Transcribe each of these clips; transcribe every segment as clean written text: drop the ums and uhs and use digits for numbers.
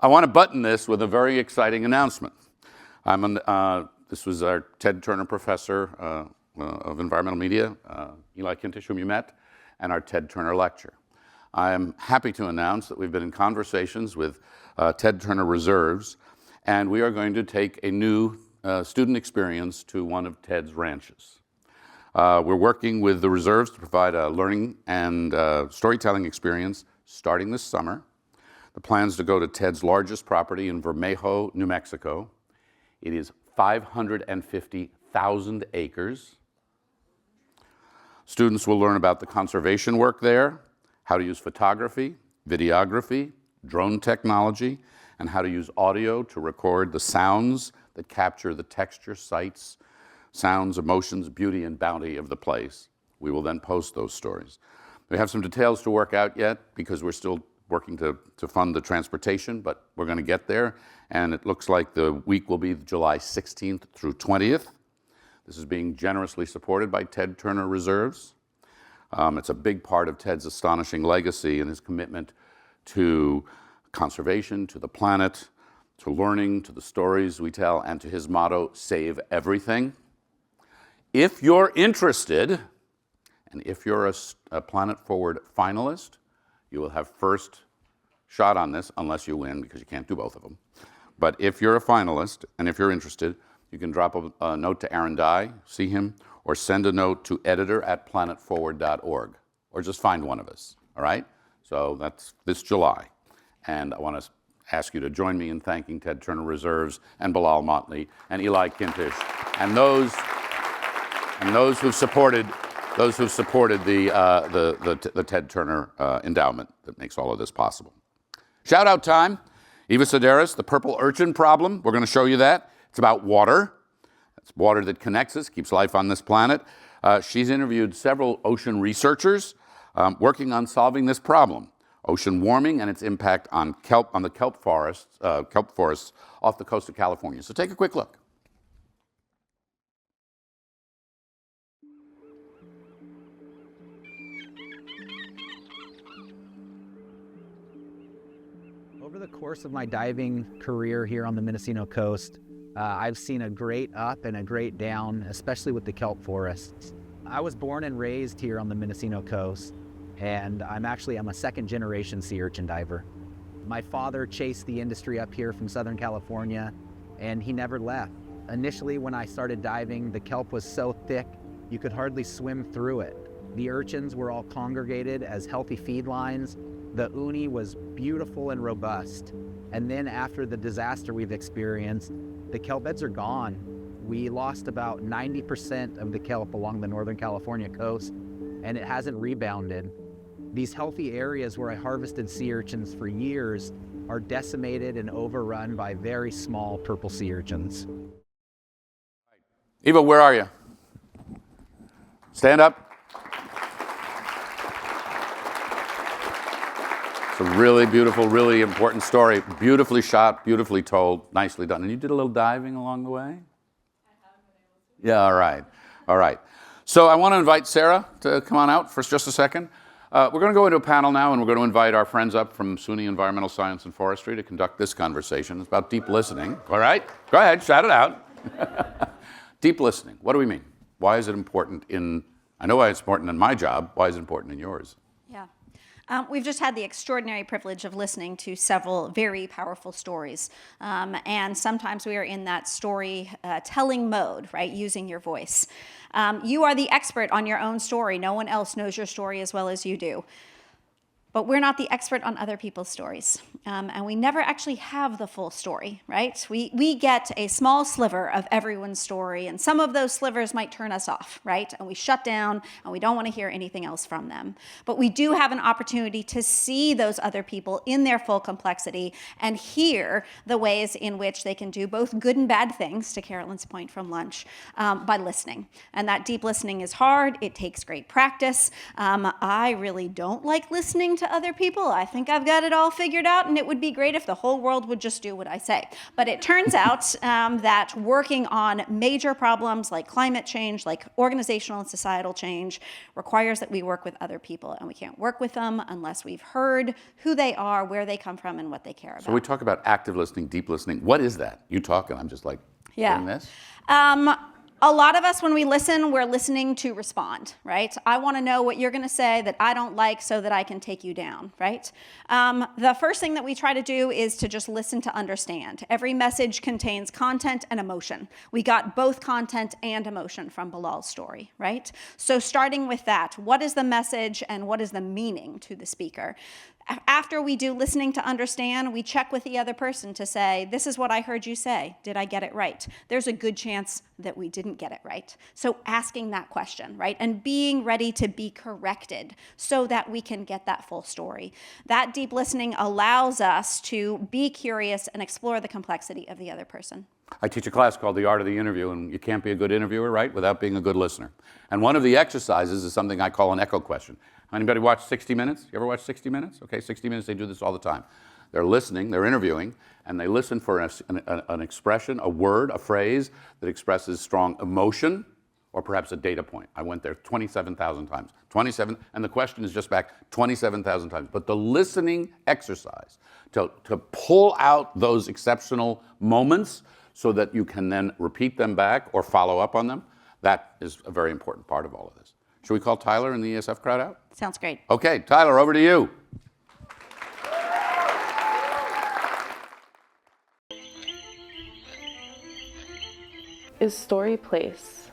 I want to button this with a very exciting announcement. This was our Ted Turner professor of environmental media, Eli Kintish, whom you met, and our Ted Turner lecture. I am happy to announce that we've been in conversations with Ted Turner Reserves, and we are going to take a new student experience to one of Ted's ranches. We're working with the reserves to provide a learning and storytelling experience starting this summer. The plan is to go to Ted's largest property in Vermejo, New Mexico. It is 550,000 acres. Students will learn about the conservation work there, how to use photography, videography, drone technology, and how to use audio to record the sounds that capture the texture, sights, sounds, emotions, beauty, and bounty of the place. We will then post those stories. We have some details to work out yet because we're still working to fund the transportation, but we're going to get there. And it looks like the week will be July 16th through 20th. This is being generously supported by Ted Turner Reserves. It's a big part of Ted's astonishing legacy and his commitment to conservation, to the planet, to learning, to the stories we tell, and to his motto, save everything. If you're interested, and if you're a Planet Forward finalist, you will have first shot on this, unless you win, because you can't do both of them. But if you're a finalist, and if you're interested, you can drop a note to Aaron Dye, see him, or send a note to editor@planetforward.org, or just find one of us, all right? So that's this July. And I want to ask you to join me in thanking Ted Turner Reserves and Bilal Motley and Eli Kintish and those who've supported the Ted Turner endowment that makes all of this possible. Shout out time. Eva Sedaris, the purple urchin problem. We're going to show you that. It's about water. It's water that connects us, keeps life on this planet. She's interviewed several ocean researchers working on solving this problem, ocean warming and its impact on the kelp forests off the coast of California. So take a quick look. Over the course of my diving career here on the Mendocino coast, I've seen a great up and a great down, especially with the kelp forests. I was born and raised here on the Mendocino coast, and I'm a second-generation sea urchin diver. My father chased the industry up here from Southern California, and he never left. Initially, when I started diving, the kelp was so thick, you could hardly swim through it. The urchins were all congregated as healthy feed lines. The uni was beautiful and robust. And then after the disaster we've experienced, the kelp beds are gone. We lost about 90% of the kelp along the Northern California coast, and it hasn't rebounded. These healthy areas where I harvested sea urchins for years are decimated and overrun by very small purple sea urchins. Eva, where are you? Stand up. It's a really beautiful, really important story. Beautifully shot, beautifully told, nicely done. And you did a little diving along the way? I haven't been able to. Yeah, all right. All right. So I want to invite Sarah to come on out for just a second. We're going to go into a panel now, and we're going to invite our friends up from SUNY Environmental Science and Forestry to conduct this conversation. It's about deep listening. All right? Go ahead, shout it out. Deep listening. What do we mean? Why is it important I know why it's important in my job. Why is it important in yours? Yeah. We've just had the extraordinary privilege of listening to several very powerful stories. And sometimes we are in that story telling mode, right? Using your voice. You are the expert on your own story. No one else knows your story as well as you do. But we're not the expert on other people's stories. And we never actually have the full story, right? We get a small sliver of everyone's story, and some of those slivers might turn us off, right? And we shut down, and we don't want to hear anything else from them. But we do have an opportunity to see those other people in their full complexity and hear the ways in which they can do both good and bad things, to Carolyn's point from lunch, by listening. And that deep listening is hard. It takes great practice. I really don't like listening to other people. I think I've got it all figured out, and it would be great if the whole world would just do what I say. But it turns out that working on major problems like climate change, like organizational and societal change, requires that we work with other people, and we can't work with them unless we've heard who they are, where they come from, and what they care about. So we talk about active listening, deep listening. What is that? You talk, and I'm just like, doing this? A lot of us, when we listen, we're listening to respond, right? I want to know what you're going to say that I don't like so that I can take you down, right? The first thing that we try to do is to just listen to understand. Every message contains content and emotion. We got both content and emotion from Bilal's story, right? So starting with that, what is the message and what is the meaning to the speaker? After we do listening to understand, we check with the other person to say, this is what I heard you say. Did I get it right? There's a good chance that we didn't get it right. So asking that question, right? And being ready to be corrected so that we can get that full story. That deep listening allows us to be curious and explore the complexity of the other person. I teach a class called The Art of the Interview, and you can't be a good interviewer, right, without being a good listener. And one of the exercises is something I call an echo question. Anybody watch 60 Minutes? You ever watch 60 Minutes? Okay, 60 Minutes, they do this all the time. They're listening, they're interviewing, and they listen for an expression, a word, a phrase that expresses strong emotion or perhaps a data point. I went there 27,000 times. 27, and the question is just back 27,000 times. But the listening exercise to pull out those exceptional moments so that you can then repeat them back or follow up on them, that is a very important part of all of this. Should we call Tyler and the ESF crowd out? Sounds great. Okay, Tyler, over to you. Is story place?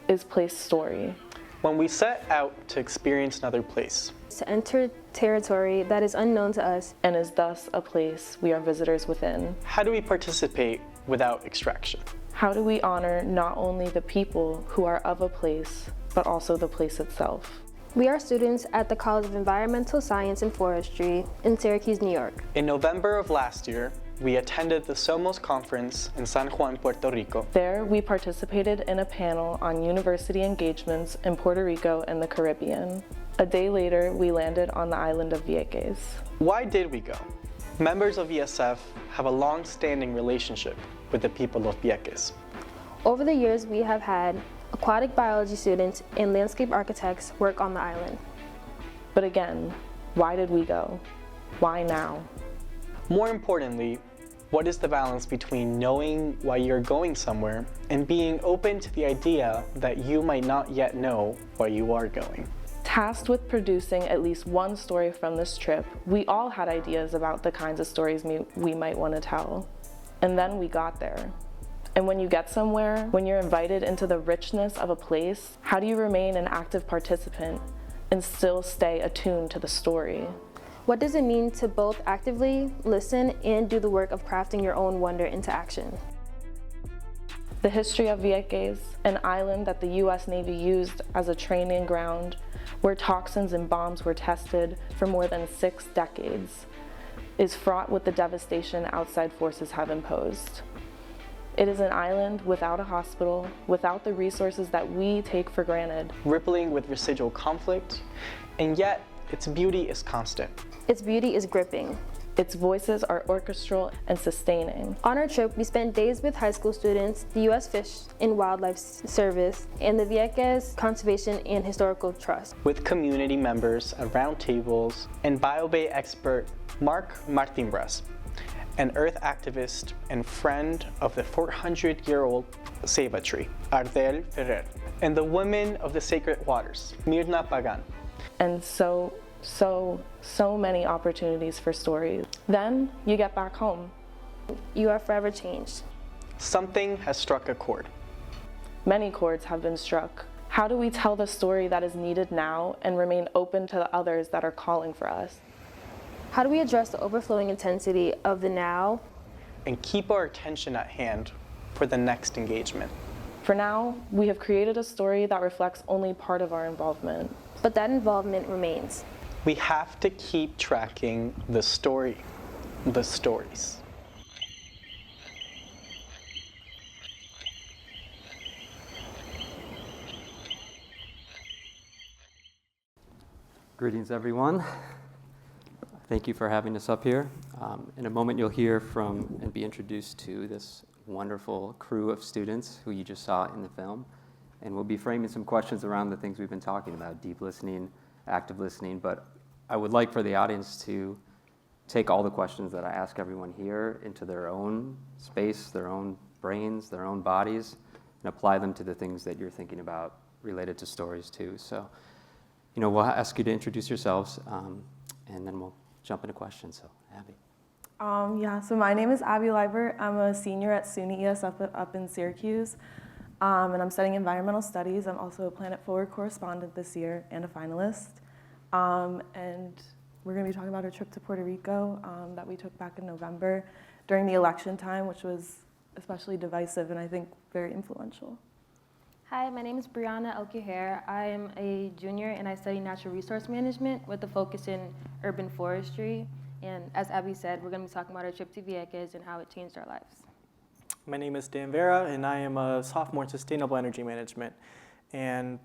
Is place story? When we set out to experience another place, to enter territory that is unknown to us, And is thus a place we are visitors within. how do we participate without extraction? How do we honor not only the people who are of a place, but also the place itself? we are students at the College of Environmental Science and Forestry in Syracuse, New York. In November of last year, we attended the SOMOS conference in San Juan, Puerto Rico. There, we participated in a panel on university engagements in Puerto Rico and the Caribbean. A day later, we landed on the island of Vieques. Why did we go? Members of ESF have a long-standing relationship with the people of Vieques. Over the years, we have had aquatic biology students and landscape architects work on the island. But again, why did we go? Why now? More importantly, what is the balance between knowing why you're going somewhere and being open to the idea that you might not yet know why you are going? Tasked with producing at least one story from this trip, we all had ideas about the kinds of stories we might want to tell. And then we got there. And when you get somewhere, when you're invited into the richness of a place, how do you remain an active participant and still stay attuned to the story? What does it mean to both actively listen and do the work of crafting your own wonder into action? The history of Vieques, an island that the US Navy used as a training ground where toxins and bombs were tested for more than 6 decades, is fraught with the devastation outside forces have imposed. It is an island without a hospital, without the resources that we take for granted. Rippling with residual conflict, and yet its beauty is constant. Its beauty is gripping. Its voices are orchestral and sustaining. On our trip, we spent days with high school students, the U.S. Fish and Wildlife Service, and the Vieques Conservation and Historical Trust. With community members at round tables and BioBay expert Mark Martinbras, an earth activist and friend of the 400-year-old ceiba tree, El-Quhir, and the women of the sacred waters, Mirna Pagan. And so many opportunities for stories. Then you get back home. You are forever changed. Something has struck a chord. Many chords have been struck. How do we tell the story that is needed now and remain open to the others that are calling for us? How do we address the overflowing intensity of the now and keep our attention at hand for the next engagement? For now, we have created a story that reflects only part of our involvement. But that involvement remains. We have to keep tracking the story, the stories. Greetings, everyone. Thank you for having us up here. In a moment, you'll hear from and be introduced to this wonderful crew of students who you just saw in the film. And we'll be framing some questions around the things we've been talking about, deep listening, active listening. But I would like for the audience to take all the questions that I ask everyone here into their own space, their own brains, their own bodies, and apply them to the things that you're thinking about related to stories too. So, we'll ask you to introduce yourselves, and then we'll jump into questions. So, Abbey. So my name is Abbey Leibert. I'm a senior at SUNY ES up in Syracuse, and I'm studying environmental studies. I'm also a Planet Forward correspondent this year and a finalist. And we're going to be talking about our trip to Puerto Rico that we took back in November during the election time, which was especially divisive and I think very influential. Hi, my name is Brianna El-Quhir. I am a junior and I study natural resource management with a focus in urban forestry. And as Abbey said, we're going to be talking about our trip to Vieques and how it changed our lives. My name is Vera, and I am a sophomore in sustainable energy management. And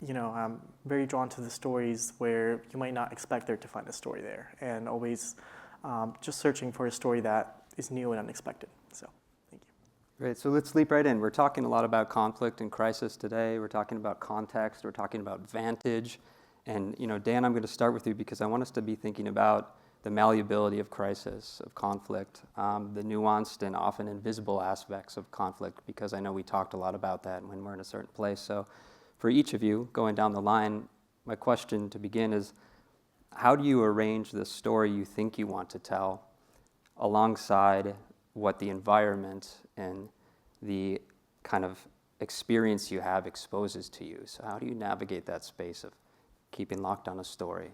I'm very drawn to the stories where you might not expect there to find a story there, and always just searching for a story that is new and unexpected. So, thank you. Great, so let's leap right in. We're talking a lot about conflict and crisis today. We're talking about context. We're talking about vantage. And, Dan, I'm going to start with you because I want us to be thinking about the malleability of crisis, of conflict, the nuanced and often invisible aspects of conflict, because I know we talked a lot about that when we're in a certain place. So for each of you, going down the line, my question to begin is, how do you arrange the story you think you want to tell alongside what the environment and the kind of experience you have exposes to you? So how do you navigate that space of keeping locked on a story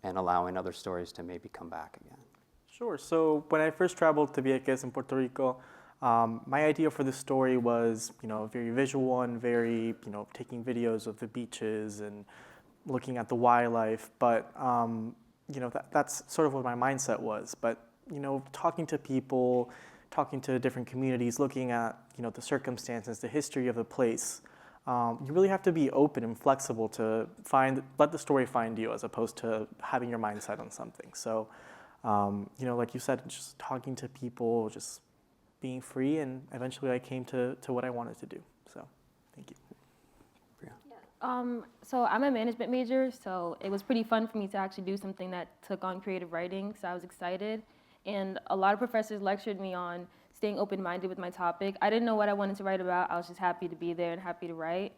and allowing other stories to maybe come back again? Sure. So when I first traveled to Vieques in Puerto Rico, my idea for the story was, very visual one, very, taking videos of the beaches and looking at the wildlife. But, that's sort of what my mindset was. But, talking to people, talking to different communities, looking at, the circumstances, the history of the place, you really have to be open and flexible to let the story find you, as opposed to having your mind set on something. So, like you said, just talking to people, just being free, and eventually I came to what I wanted to do. So, thank you. So I'm a management major, so it was pretty fun for me to actually do something that took on creative writing, so I was excited. And a lot of professors lectured me on staying open-minded with my topic. I didn't know what I wanted to write about. I was just happy to be there and happy to write.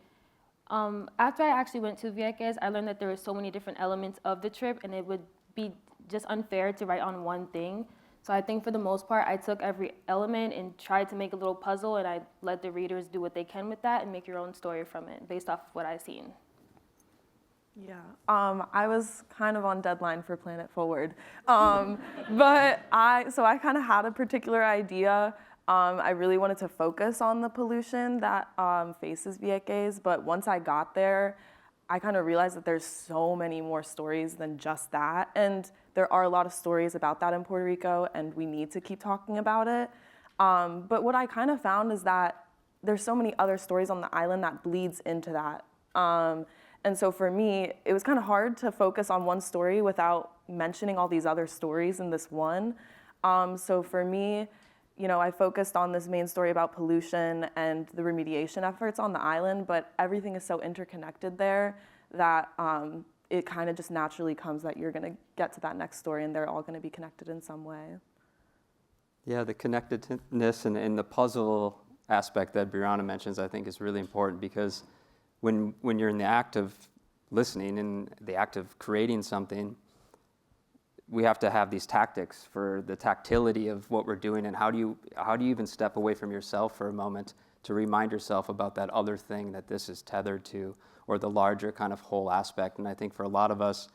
After I actually went to Vieques, I learned that there were so many different elements of the trip, and it would be just unfair to write on one thing. So I think for the most part, I took every element and tried to make a little puzzle, and I let the readers do what they can with that and make your own story from it based off of what I've seen. Yeah, I was kind of on deadline for Planet Forward, but I kind of had a particular idea. I really wanted to focus on the pollution that faces Vieques, but once I got there, I kind of realized that there's so many more stories than just that, and there are a lot of stories about that in Puerto Rico, and we need to keep talking about it. But what I kind of found is that there's so many other stories on the island that bleeds into that. And so for me, it was kind of hard to focus on one story without mentioning all these other stories in this one. So for me, I focused on this main story about pollution and the remediation efforts on the island, but everything is so interconnected there that it kind of just naturally comes that you're going to get to that next story and they're all going to be connected in some way. Yeah, the connectedness and the puzzle aspect that Brianna mentions, I think, is really important, because when you're in the act of listening and the act of creating something, we have to have these tactics for the tactility of what we're doing, and how do you even step away from yourself for a moment to remind yourself about that other thing that this is tethered to, or the larger kind of whole aspect. And I think for a lot of us,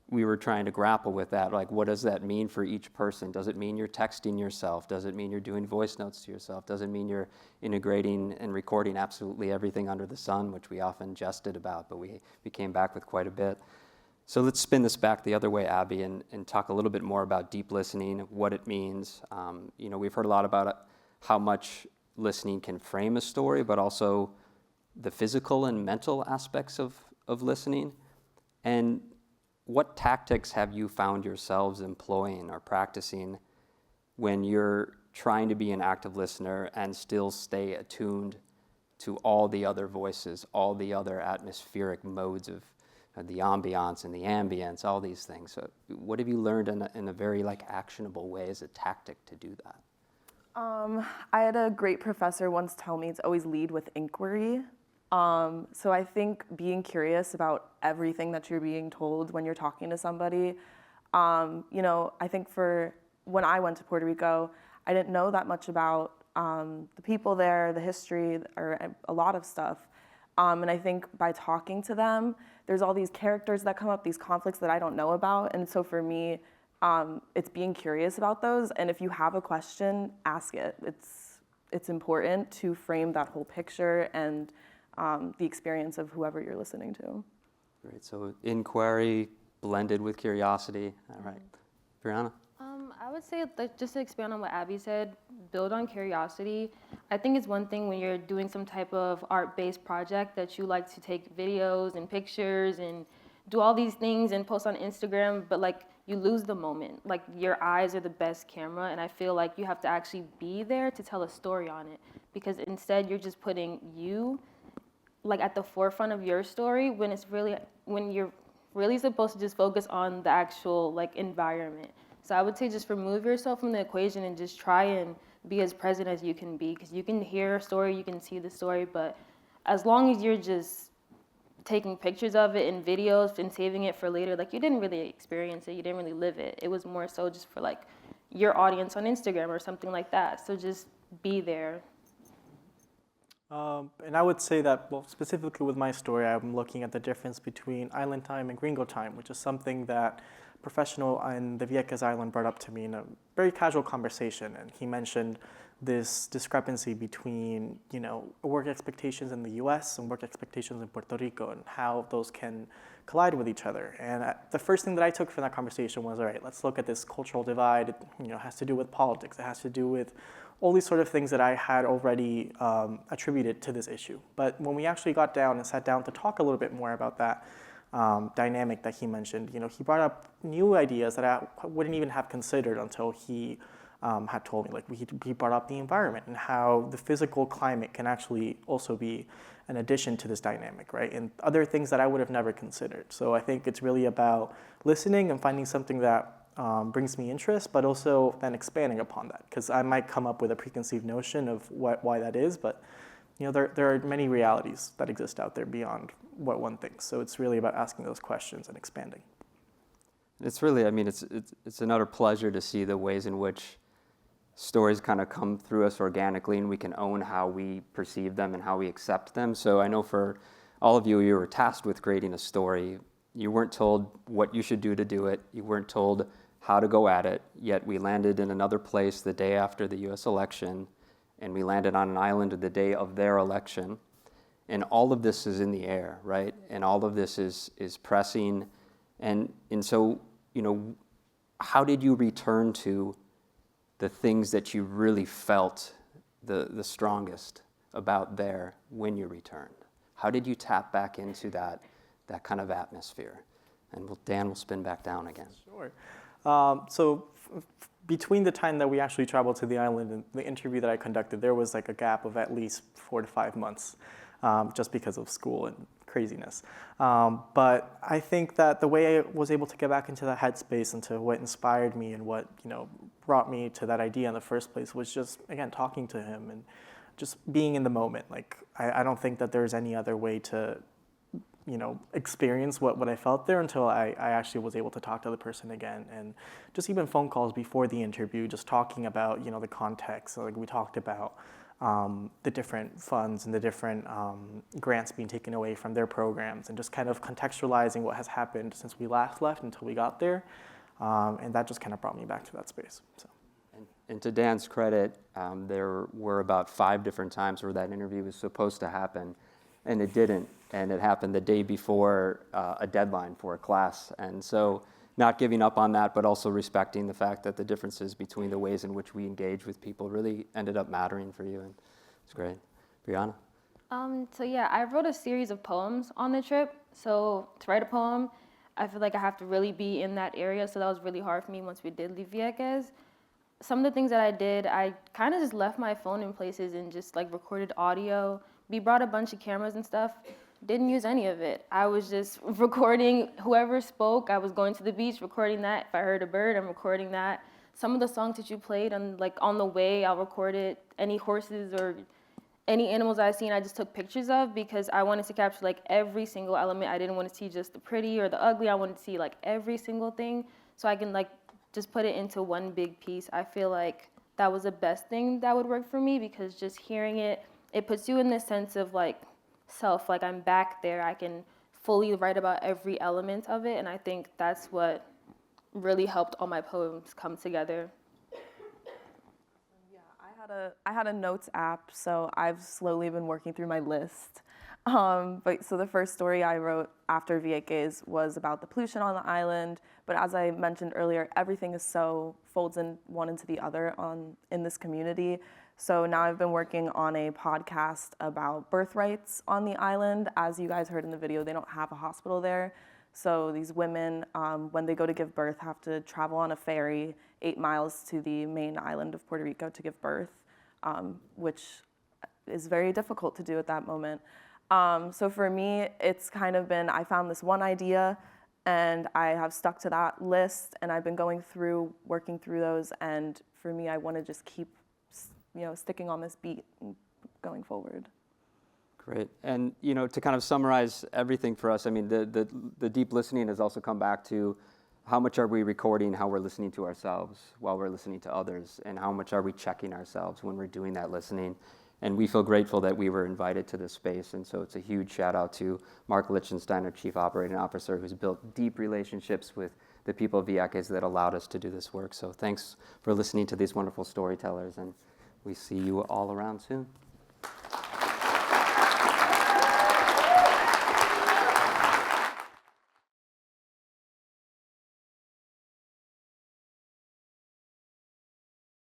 we were trying to grapple with that. Like, what does that mean for each person? Does it mean you're texting yourself? Does it mean you're doing voice notes to yourself? Does it mean you're integrating and recording absolutely everything under the sun, which we often jested about, but we came back with quite a bit. So let's spin this back the other way, Abbey, and talk a little bit more about deep listening, what it means. We've heard a lot about how much listening can frame a story, but also the physical and mental aspects of listening. And what tactics have you found yourselves employing or practicing when you're trying to be an active listener and still stay attuned to all the other voices, all the other atmospheric modes of the ambiance and the ambience, all these things? So what have you learned in a very actionable way as a tactic to do that? I had a great professor once tell me to always lead with inquiry. So I think being curious about everything that you're being told when you're talking to somebody, I think for when I went to Puerto Rico, I didn't know that much about the people there, the history, or a lot of stuff. And I think by talking to them, there's all these characters that come up, these conflicts that I don't know about. And so for me, it's being curious about those. And if you have a question, ask it. It's important to frame that whole picture and the experience of whoever you're listening to. Great. So inquiry blended with curiosity. All right. Brianna? I would say, just to expand on what Abbey said, build on curiosity. I think it's one thing when you're doing some type of art-based project that you like to take videos and pictures and do all these things and post on Instagram, but you lose the moment. Your eyes are the best camera, and I feel like you have to actually be there to tell a story on it, because instead you're just putting you at the forefront of your story when you're really supposed to just focus on the actual environment. So I would say just remove yourself from the equation and just try and be as present as you can be, because you can hear a story, you can see the story, but as long as you're just taking pictures of it and videos and saving it for later, you didn't really experience it, you didn't really live it. It was more so just for your audience on Instagram or something like that. So just be there. And I would say that, specifically with my story, I'm looking at the difference between island time and gringo time, which is something that a professional in the Vieques Island brought up to me in a very casual conversation. And he mentioned this discrepancy between, work expectations in the US and work expectations in Puerto Rico, and how those can collide with each other. And the first thing that I took from that conversation was, all right, let's look at this cultural divide. It has to do with politics. It has to do with all these sort of things that I had already attributed to this issue. But when we actually got down and sat down to talk a little bit more about that dynamic that he mentioned, he brought up new ideas that I wouldn't even have considered until he had told me. He brought up the environment and how the physical climate can actually also be an addition to this dynamic, right? And other things that I would have never considered. So I think it's really about listening and finding something that brings me interest, but also then expanding upon that, because I might come up with a preconceived notion of why that is, but there are many realities that exist out there beyond what one thinks. So it's really about asking those questions and expanding. It's really, it's another pleasure to see the ways in which stories kind of come through us organically, and we can own how we perceive them and how we accept them. So I know for all of you, you were tasked with creating a story. You weren't told what you should do to do it. You weren't told how to go at it, yet we landed in another place the day after the US election, and we landed on an island the day of their election. And all of this is in the air, right? And all of this is pressing. And so, how did you return to the things that you really felt the strongest about there when you returned? How did you tap back into that kind of atmosphere? And Dan will spin back down again. Sure. So between the time that we actually traveled to the island and the interview that I conducted, there was a gap of at least 4 to 5 months, just because of school and craziness. But I think that the way I was able to get back into that headspace, into what inspired me and what brought me to that idea in the first place, was just, again, talking to him and just being in the moment. I don't think that there's any other way to experience what I felt there until I actually was able to talk to the person again. And just even phone calls before the interview, just talking about, the context. So we talked about the different funds and the different grants being taken away from their programs, and just kind of contextualizing what has happened since we last left until we got there. And that just kind of brought me back to that space. So. And to Dan's credit, there were about 5 different times where that interview was supposed to happen, and it didn't. And it happened the day before a deadline for a class. And so not giving up on that, but also respecting the fact that the differences between the ways in which we engage with people really ended up mattering for you. And it's great. Brianna? So yeah, I wrote a series of poems on the trip. So to write a poem, I feel like I have to really be in that area, so that was really hard for me once we did leave Vieques. Some of the things that I did, I kind of just left my phone in places and just like recorded audio. We brought a bunch of cameras and stuff, didn't use any of it. I was just recording whoever spoke. I was going to the beach, recording that. If I heard a bird, I'm recording that. Some of the songs that you played on the way, I'll record it. Any horses or any animals I've seen, I just took pictures of because I wanted to capture like every single element. I didn't want to see just the pretty or the ugly. I wanted to see like every single thing so I can like just put it into one big piece. I feel like that was the best thing that would work for me because just hearing it, it puts you in this sense of like self, like I'm back there. I can fully write about every element of it, and I think that's what really helped all my poems come together. I had a notes app, so I've slowly been working through my list. But so the first story I wrote after Vieques was about the pollution on the island. But as I mentioned earlier, everything is so folds in one into the other in this community. So now I've been working on a podcast about birth rights on the island. As you guys heard in the video, they don't have a hospital there. So these women, when they go to give birth, have to travel on a ferry 8 miles to the main island of Puerto Rico to give birth, which is very difficult to do at that moment. So for me, it's kind of been, I found this one idea and I have stuck to that list and I've been working through those. And for me, I want to just keep, sticking on this beat and going forward. Great. And, to kind of summarize everything for us, I mean, the deep listening has also come back to how much are we recording how we're listening to ourselves while we're listening to others, and how much are we checking ourselves when we're doing that listening. And we feel grateful that we were invited to this space. And so it's a huge shout out to Mark Lichtenstein, our Chief Operating Officer, who's built deep relationships with the people of Vieques that allowed us to do this work. So thanks for listening to these wonderful storytellers, and we see you all around soon.